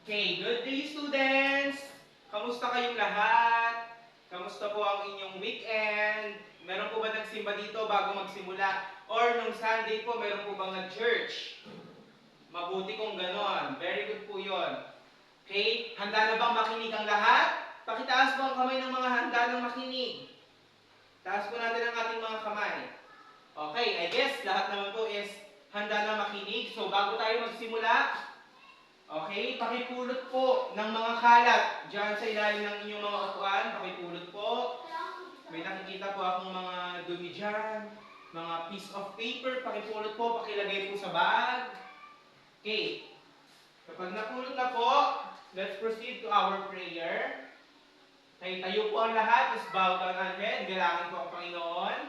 Okay, good day students! Kamusta kayong lahat? Kamusta po ang inyong weekend? Meron po ba nagsimba dito bago magsimula? Or nung Sunday po, meron po bang nag-church? Mabuti kung ganon. Very good po yon. Okay, handa na bang makinig ang lahat? Pakitaas po ang kamay ng mga handa ng makinig. Taas po natin ang ating mga kamay. Okay, I guess lahat naman po is handa na makinig. So bago tayo magsimula, okay, pakipulot po ng mga kalat dyan sa ilalim ng inyong mga upuan. Pakipulot po. May nakikita po akong mga dumi dyan. Mga piece of paper. Pakipulot po. Pakilagay po sa bag. Okay. Kapag napulot na po, let's proceed to our prayer. Okay, tayo po ang lahat. Let's bow down our head. Galangin po ang Panginoon.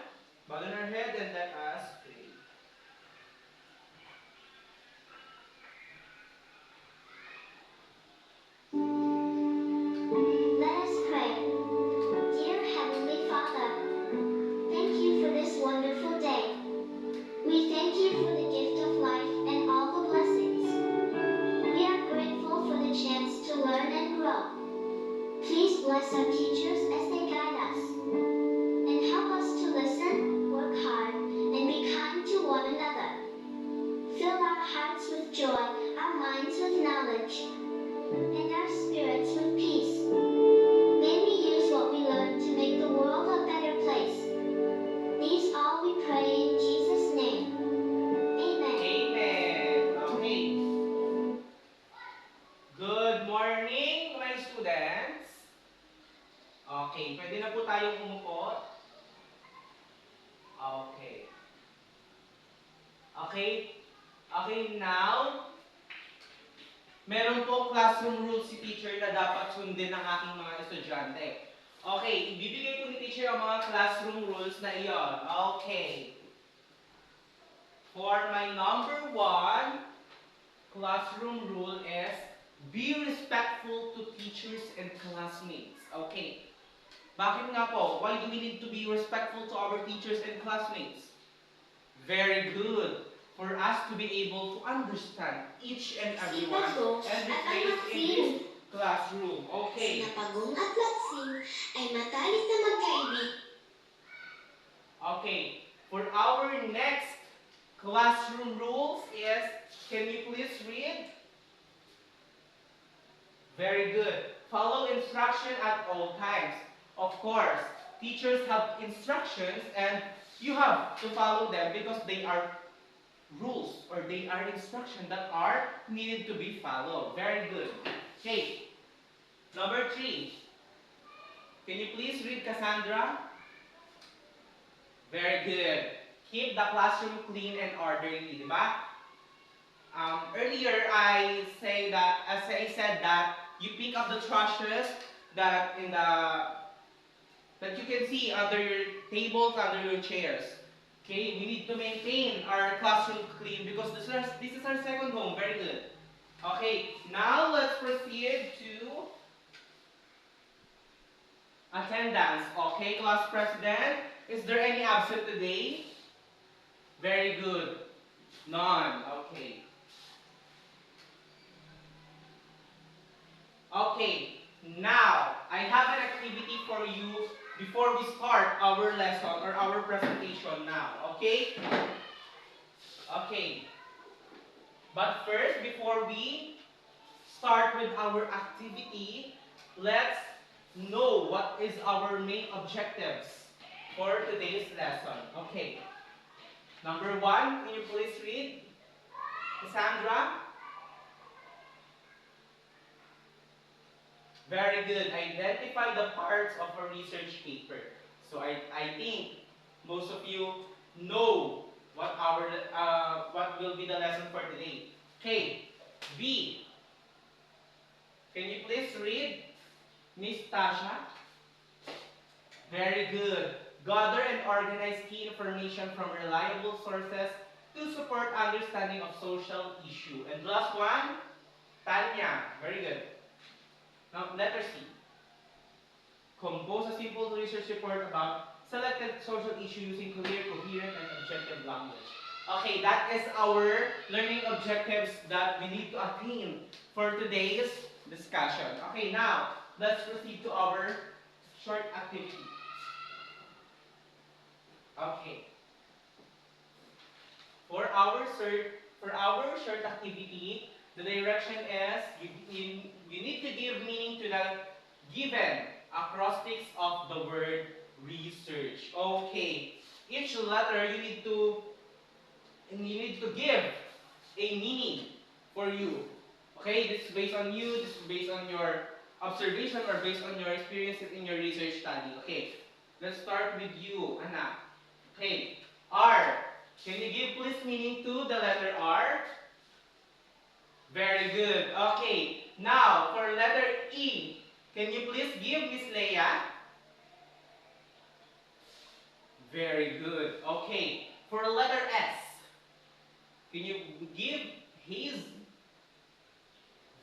Bow down our head and let us pray. Let us pray. Dear Heavenly Father, thank you for this wonderful day. We thank you for the gift of life and all the blessings. We are grateful for the chance to learn and grow. Please bless our teachers as they guide us, and help us to listen, work hard, and be kind to one another. Fill our hearts with joy, our minds with knowledge, and our spirits with peace. May we use what we learn to make the world a better place. These all we pray in Jesus' name. Amen. Amen. Okay. Good morning, my students. Okay, pwede na po tayong umupo. Okay. Okay, now, meron po classroom rules si teacher na dapat sundin ng aking mga estudyante. Okay, ibibigay po ni teacher ang mga classroom rules na iyon. Okay. For my number 1 classroom rule is be respectful to teachers and classmates. Okay. Bakit nga po? Why do we need to be respectful to our teachers and classmates? Very good. For us to be able to understand each and everyone every place in this classroom. Okay. Napagong at Latsing ay matalik na magkaibig. Okay. For our next classroom rules is, can you please read? Very good. Follow instruction at all times. Of course, teachers have instructions and you have to follow them because they are rules or they are instructions that are needed to be followed. Very good. Okay. Number 3. Can you please read, Cassandra? Very good. Keep the classroom clean and orderly, di ba? Earlier I said that you pick up the trashes that you can see under your tables, under your chairs. Okay, we need to maintain our classroom clean because this is our second home. Very good. Okay, now let's proceed to attendance. Okay, class president, is there any absent today? Very good. None. Okay. Okay, now I have an activity for you before we start our lesson or our presentation now. Okay? Okay. But first, before we start with our activity, let's know what is our main objectives for today's lesson. Okay. Number 1, can you please read? Cassandra? Very good. Identify the parts of a research paper. So I think most of you know what will be the lesson for today. Okay. B. Can you please read, Miss Tasha? Very good. Gather and organize key information from reliable sources to support understanding of social issue. And last one, Tanya. Very good. Now, letter C. Compose a simple research report about selected social issue using clear, coherent, and objective language. Okay, that is our learning objectives that we need to attain for today's discussion. Okay, now let's proceed to our short activity. Okay. For our short activity, the direction is you need to give meaning to the given acrostics of the word research. Okay. Each letter you need to give a meaning for you. Okay, this is based on you, this is based on your observation or based on your experiences in your research study. Okay, let's start with you, Anna. Okay, R. Can you give please meaning to the letter R? Very good. Okay, now for letter E. Can you please give Miss Leia? Very good. Okay, for letter S. Can you give his?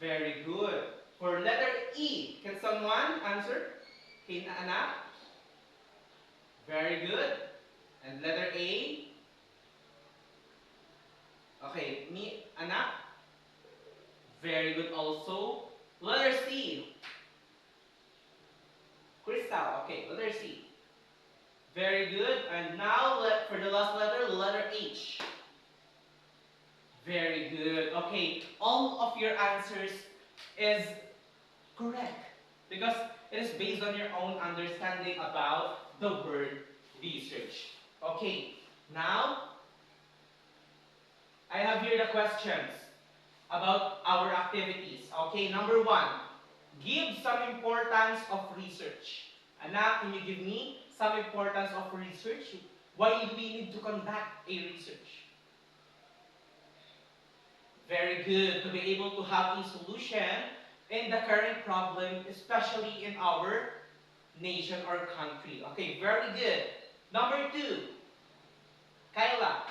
Very good. For letter E, can someone answer? Can Anna? Very good. And letter A? Okay, me, Anna? Very good also. Letter C. Crystal. Okay, letter C. Very good. And now for the last letter H. Very good. Okay, all of your answers is correct because it is based on your own understanding about the word research. Okay, now I have here the questions about our activities. Okay, number one, give some importance of research. Anak, can you give me some importance of research? Why do we need to conduct a research? Very good. To be able to have a solution in the current problem, especially in our nation or country. Okay, very good. Number two, Kyla,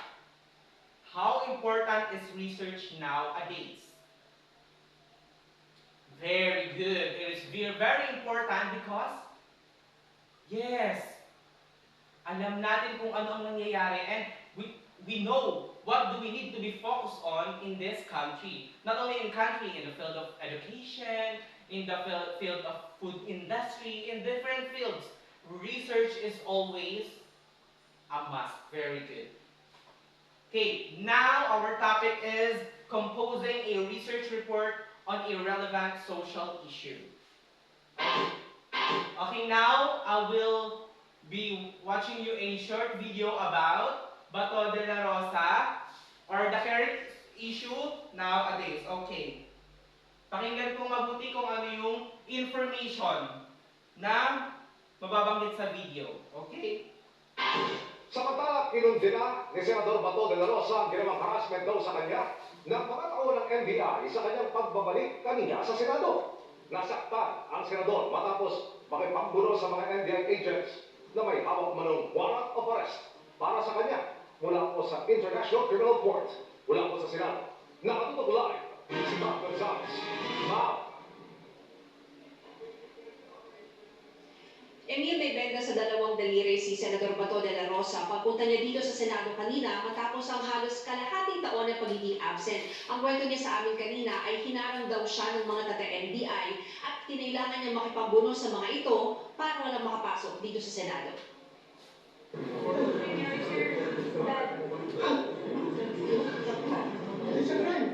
how important is research nowadays? Very good. It is very important because, yes, alam natin kung ano ang nangyayari and we know what do we need to be focused on in this country. Not only in country, in the field of education, in the field of food industry, in different fields. Research is always a must. Very good. Okay, now our topic is composing a research report on a relevant social issue. Okay, now I will be watching you a short video about Bato de la Rosa or the current issue nowadays. Okay. Pakinggan kong mabuti kung ano yung information na mababanggit sa video. Okay? Samantala, kinundina ni Senador Bato de la Rosa ang ginawang harassment daw sa kanya ng mga taon ng NBI sa kanyang pagbabalik kanina sa Senado. Nasaktan ang Senador matapos makipagbuno sa mga NBI agents na may hawak manong warrant of arrest para sa kanya mula po sa International Criminal Court, mula po sa Senado. Nakatutok live si Bob Gonzales. Bob. Emil may benda sa dalawang daliri si Senador Bato de la Rosa. Pagpunta niya dito sa Senado kanina matapos ang halos kalahating taon na pagiging absent. Ang kwento niya sa amin kanina ay hinarang daw siya ng mga taga-NBI at kinailangan niya makipagbuno sa mga ito para walang makapasok dito sa Senado. It's a crime.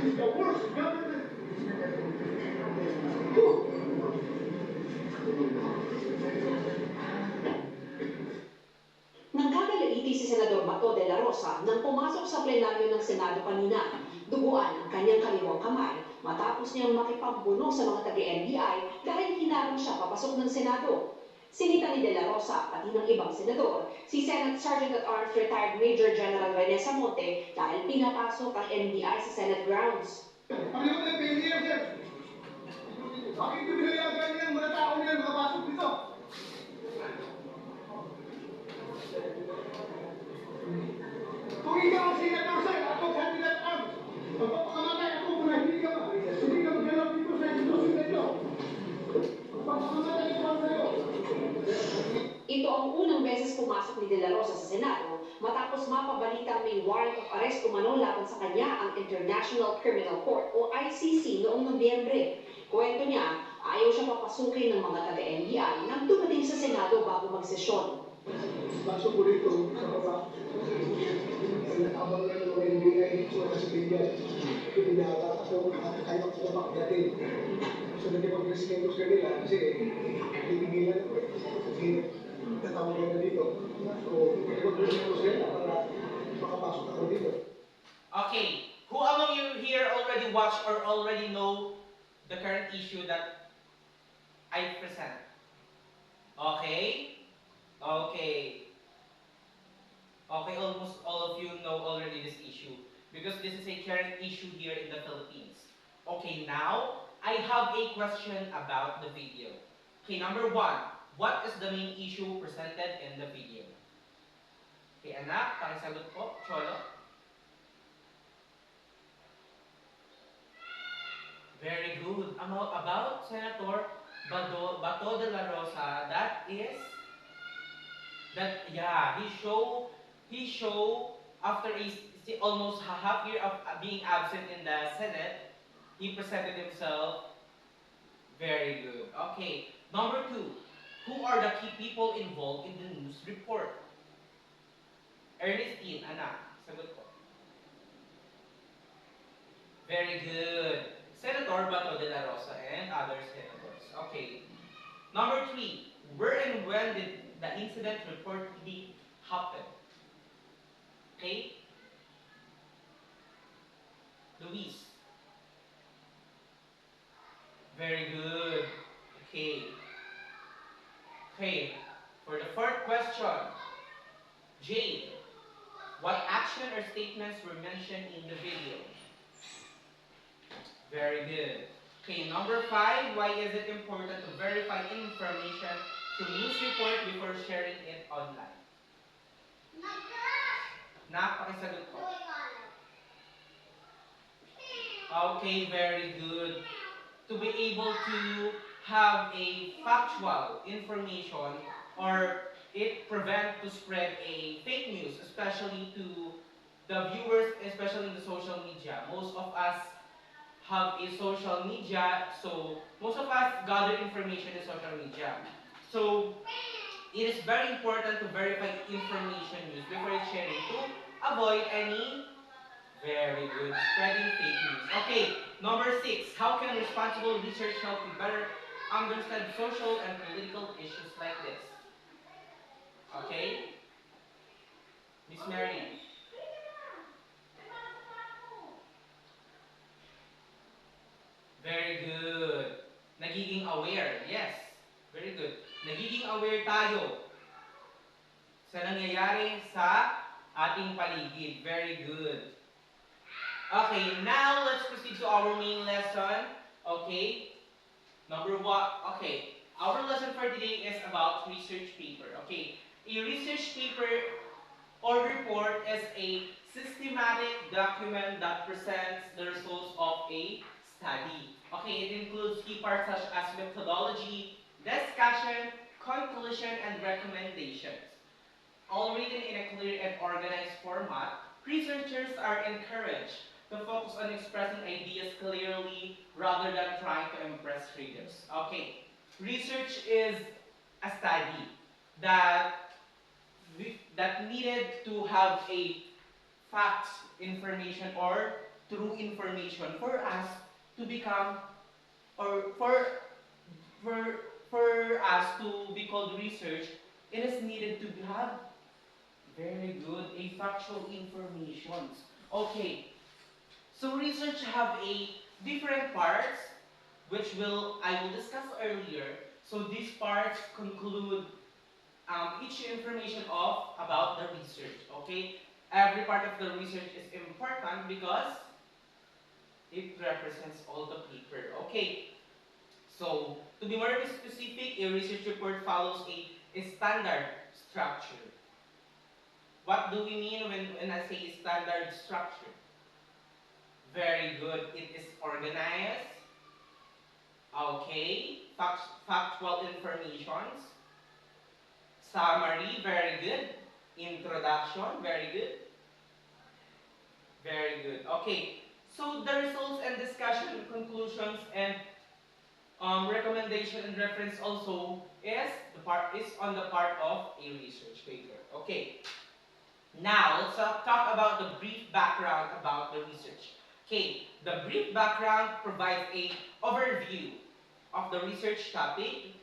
It's the worst government. Nagkagalaiti si Senador Bato de la Rosa nang pumasok sa plenaryo ng Senado kanina. Duguan ang kanyang kaliwang kamay matapos niyang makipagbuno sa mga taga-NBI dahil hinarang siya papasok ng Senado. Sinita ni De La Rosa, pati ng ibang senador, si Senate Sergeant at Arms retired Major General Rene Samonte dahil pinapasok ang NBI sa Senate grounds. Paglaman ng PNR, sir. Bakit ko binayagan niyan mga tao niyan makapasok dito? Kung ikaw ang senator, sir, ako candidate arms. Magpapakamatay ako kung hindi ka maghanap dito sa institusyon na ito. Magpapakamatay ko ang sa'yo. Ito ang unang beses pumasok ni De La Rosa sa Senado matapos mapabalita may warrant of arrest umano laban sa kanya ang International Criminal Court o ICC noong Nobyembre. Kwento niya, ayaw siya papasukin ng mga taga-NBI nang dumating sa Senado bago magsesyon. Pasok ko dito sa baba. Habang ng NBI sa Pilipinas, pinaka ako kaya ko makakyatin. So nagkipag-presidente ko sa kanila kasi titigilan ko. Kasi tatawag na dito. So nagkipag-presidente ko sa kanila para makapasok ako dito. Okay, who among you here already watched or already know the current issue that I present? Okay? Okay. Okay, almost all of you know already this issue because this is a current issue here in the Philippines. Okay, now I have a question about the video. Okay, number one, what is the main issue presented in the video? Okay, anak, pakisagot po, Cholo. Very good. About Senator Bato de la Rosa, he show after almost a half year of being absent in the Senate, he presented himself very good. Okay, number two, who are the key people involved in the news report? Ernestine, anak, sagot ko. Very good. Senator Bato de la Rosa and other senators. Okay. Number three, where and when did the incident reportedly happen? Okay? Luis. Very good. Okay. Okay. For the fourth question, Jade, what action or statements were mentioned in the video? Very good. Okay, number five, why is it important to verify information to news report before sharing it online? Pakisagot ko. Okay, very good. To be able to have a factual information or it prevent to spread a fake news, especially to the viewers, especially in the social media. Most of us have a social media, so most of us gather information in social media. So it is very important to verify information news before sharing to avoid any very good spreading fake news. Okay, number six, how can responsible research help you better understand social and political issues like this? Okay, Miss Mary. Very good. Nagiging aware. Yes. Very good. Nagiging aware tayo sa nangyayari sa ating paligid. Very good. Okay, now let's proceed to our main lesson. Okay. Number one. Okay. Our lesson for today is about research paper. Okay. A research paper or report is a systematic document that presents the results of a study. Okay, it includes key parts such as methodology, discussion, conclusion, and recommendations. All written in a clear and organized format, researchers are encouraged to focus on expressing ideas clearly rather than trying to impress readers. Okay, research is a study that needed to have a facts information or true information for us to become or for us to be called research. It is needed to have very good a factual informations. Okay, so research have a different parts which I will discuss earlier. So these parts conclude each information about the research. Okay, every part of the research is important because it represents all the paper. Okay, so to be more specific, a research report follows a standard structure. What do we mean when I say standard structure? Very good. It is organized. Okay, factual informations. Summary, very good. Introduction, very good. Very good. Okay. So the results and discussion, conclusions, and recommendation and reference also is on the part of a research paper. Okay. Now let's talk about the brief background about the research. Okay. The brief background provides a overview of the research topic.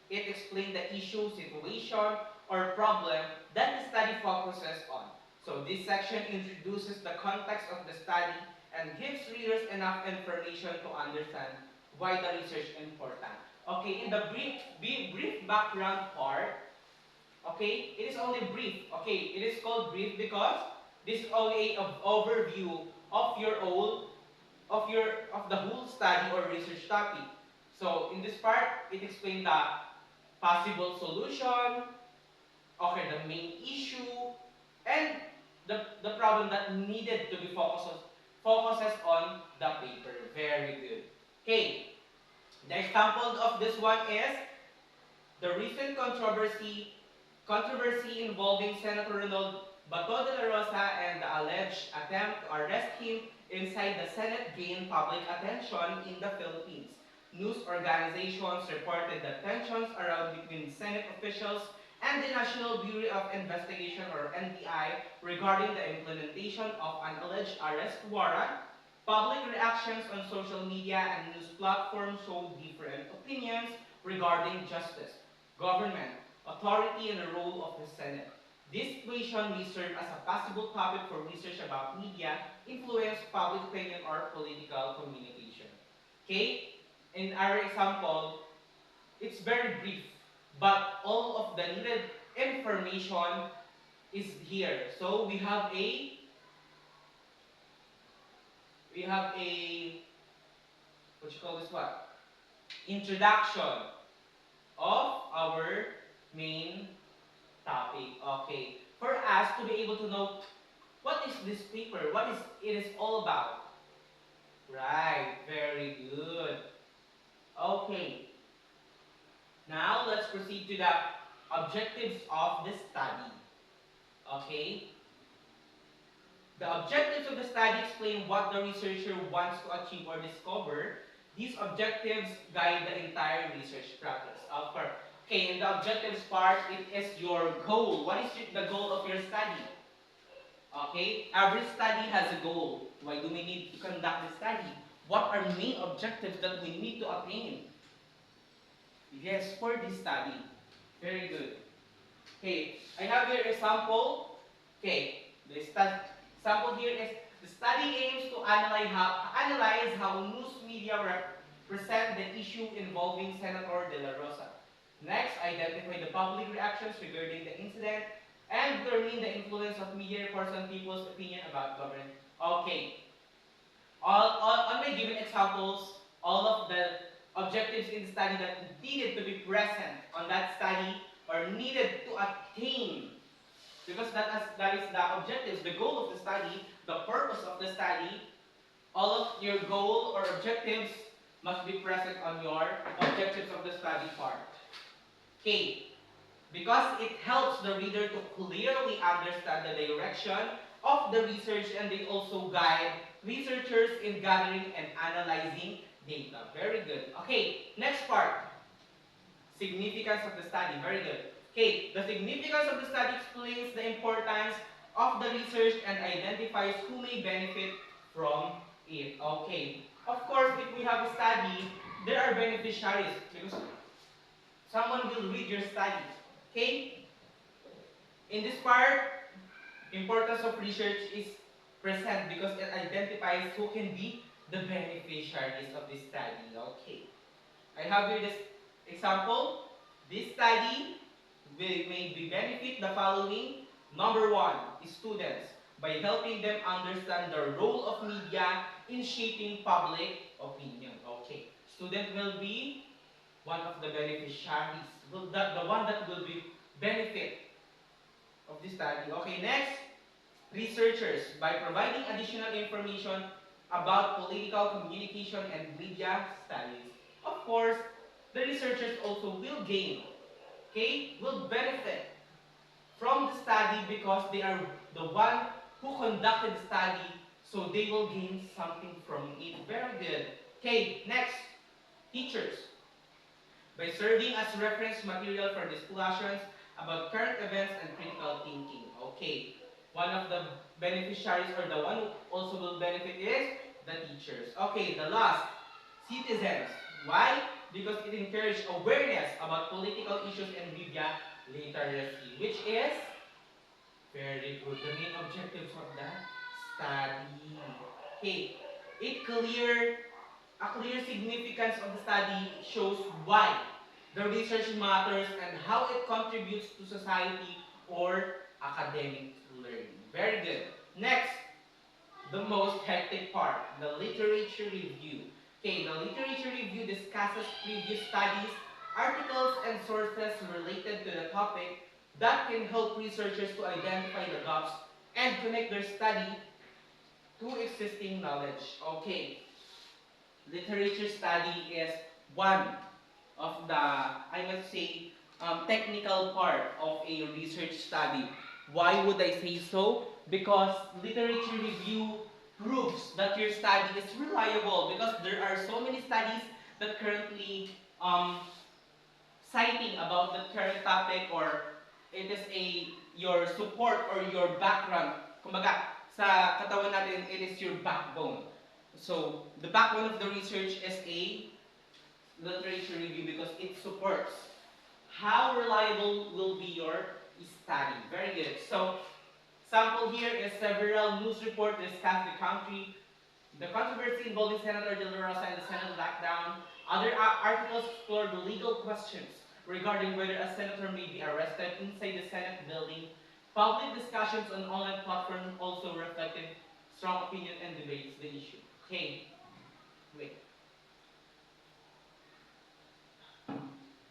It explains the issue, situation, or problem that the study focuses on. So this section introduces the context of the study and gives readers enough information to understand why the research is important. Okay, in the brief background part, okay, it is only brief. Okay, it is called brief because this is only an overview of of the whole study or research topic. So in this part, it explains the possible solution, okay, the main issue, and the problem that needed to be focuses on the paper. Very good. Okay, the example of this one is the recent controversy involving Senator Ronald Bato de la Rosa and the alleged attempt to arrest him inside the Senate gained public attention in the Philippines. News organizations reported that tensions around between Senate officials and the National Bureau of Investigation or NBI regarding the implementation of an alleged arrest warrant. Public reactions on social media and news platforms showed different opinions regarding justice, government, authority, and the role of the Senate. This situation may serve as a possible topic for research about media, influence, public opinion, or political communication. Okay? In our example, it's very brief, but all of the needed information is here. So we have a what you call this what? Introduction of our main topic. Okay. For us to be able to know what is this paper, what is it is all about. Right, very good. Okay. Now let's proceed to the objectives of the study. Okay. The objectives of the study explain what the researcher wants to achieve or discover. These objectives guide the entire research process. Okay, in the objectives part, it is your goal. What is the goal of your study? Okay, every study has a goal. Why do we need to conduct the study? What are main objectives that we need to attain? Yes, for this study. Very good. Okay, I have here a sample. Okay, the sample here is the study aims to analyze how news media represent the issue involving Senator De La Rosa. Next, identify the public reactions regarding the incident and determine the influence of media reports on people's opinion about government. Okay, on my given examples, all of the objectives in the study that needed to be present on that study or needed to attain, because that is the objectives, the goal of the study, the purpose of the study. All of your goal or objectives must be present on your objectives of the study part. Okay, because it helps the reader to clearly understand the direction of the research, and they also guide researchers in gathering and analyzing data. Very good. Okay, next part. Significance of the study. Very good. Okay, the significance of the study explains the importance of the research and identifies who may benefit from it. Okay, of course, if we have a study, there are beneficiaries because someone will read your study. Okay, in this part, importance of research is present because it identifies who can be the beneficiaries of this study. Okay, I have here this example. This study may be benefit the following. Number one, students, by helping them understand the role of media in shaping public opinion. Okay, student will be one of the beneficiaries, the one that will be benefit of this study. Okay, next, researchers, by providing additional information about political communication and media studies. Of course, the researchers also will gain, okay, will benefit from the study because they are the one who conducted the study, so they will gain something from it. Very good. Okay, next, teachers. By serving as reference material for discussions about current events and critical thinking. Okay, one of the beneficiaries or the one who also will benefit is the teachers. Okay, the last, citizens. Why? Because it encourages awareness about political issues and media literacy, which is very good. The main objectives of the study. Okay, a clear significance of the study shows why the research matters and how it contributes to society or academic learning. Very good. Next, the most hectic part, the literature review. Okay, the literature review discusses previous studies, articles, and sources related to the topic that can help researchers to identify the gaps and connect their study to existing knowledge. Okay, literature study is one of the, I must say, technical part of a research study. Why would I say so? Because literature review proves that your study is reliable because there are so many studies that currently citing about the current topic or it is a your support or your background. Kumbaga, sa katawan natin, it is your backbone. So, the backbone of the research is a literature review because it supports how reliable will be your study. Very good. So, sample here is several news reports discuss the controversy involving Senator De La Rosa and the Senate lockdown. Other articles explore the legal questions regarding whether a senator may be arrested inside the Senate building. Public discussions on online platforms also reflected strong opinion and debates the issue. Okay, wait.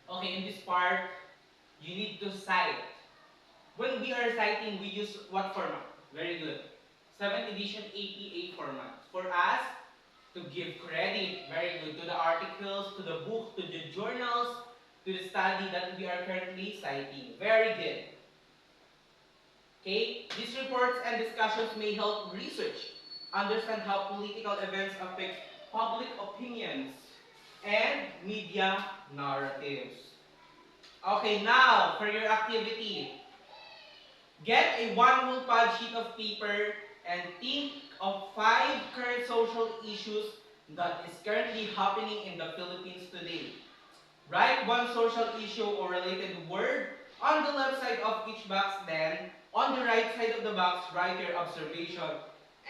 Okay, in this part, you need to cite. When we are citing, we use what format? Very good. 7th edition APA format. For us, to give credit, very good, to the articles, to the book, to the journals, to the study that we are currently citing. Very good. Okay, these reports and discussions may help research understand how political events affect public opinions and media narratives. Okay, now for your activity. Get a one whole pad sheet of paper and think of 5 current social issues that is currently happening in the Philippines today. Write one social issue or related word on the left side of each box, then on the right side of the box, write your observation,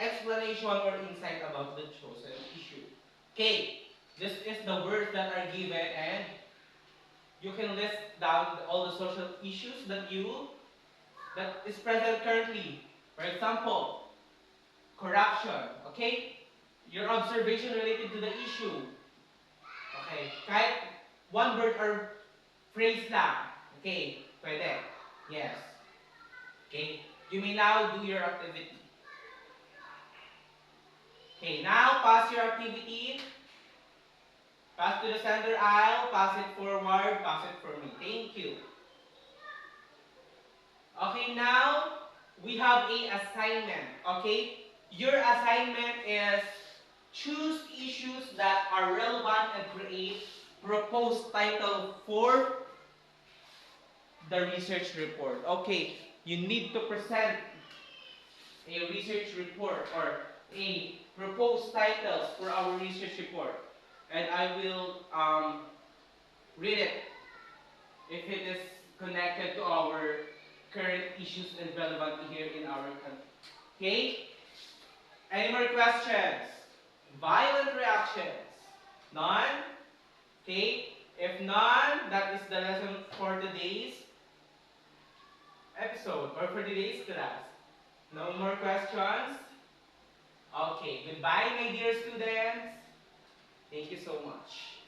explanation, or insight about the chosen issue. Okay, this is the words that are given and you can list down all the social issues that is present currently. For example, corruption. Okay? Your observation related to the issue. Okay? Kahit one word or phrase lang. Okay? Pwede. Yes. Okay? You may now do your activity. Okay, now pass your activity. Pass to the center aisle, pass it forward, pass it for me. Thank you. Okay, now we have a assignment. Okay? Your assignment is choose issues that are relevant and create proposed title for the research report. Okay, you need to present a research report or a proposed titles for our research report. And I will read it if it is connected to our current issues and relevant here in our country. Okay? Any more questions? Violent reactions? None? Okay? If none, that is the lesson for today's episode or for today's class. No more questions? Okay, goodbye my dear students. Thank you so much.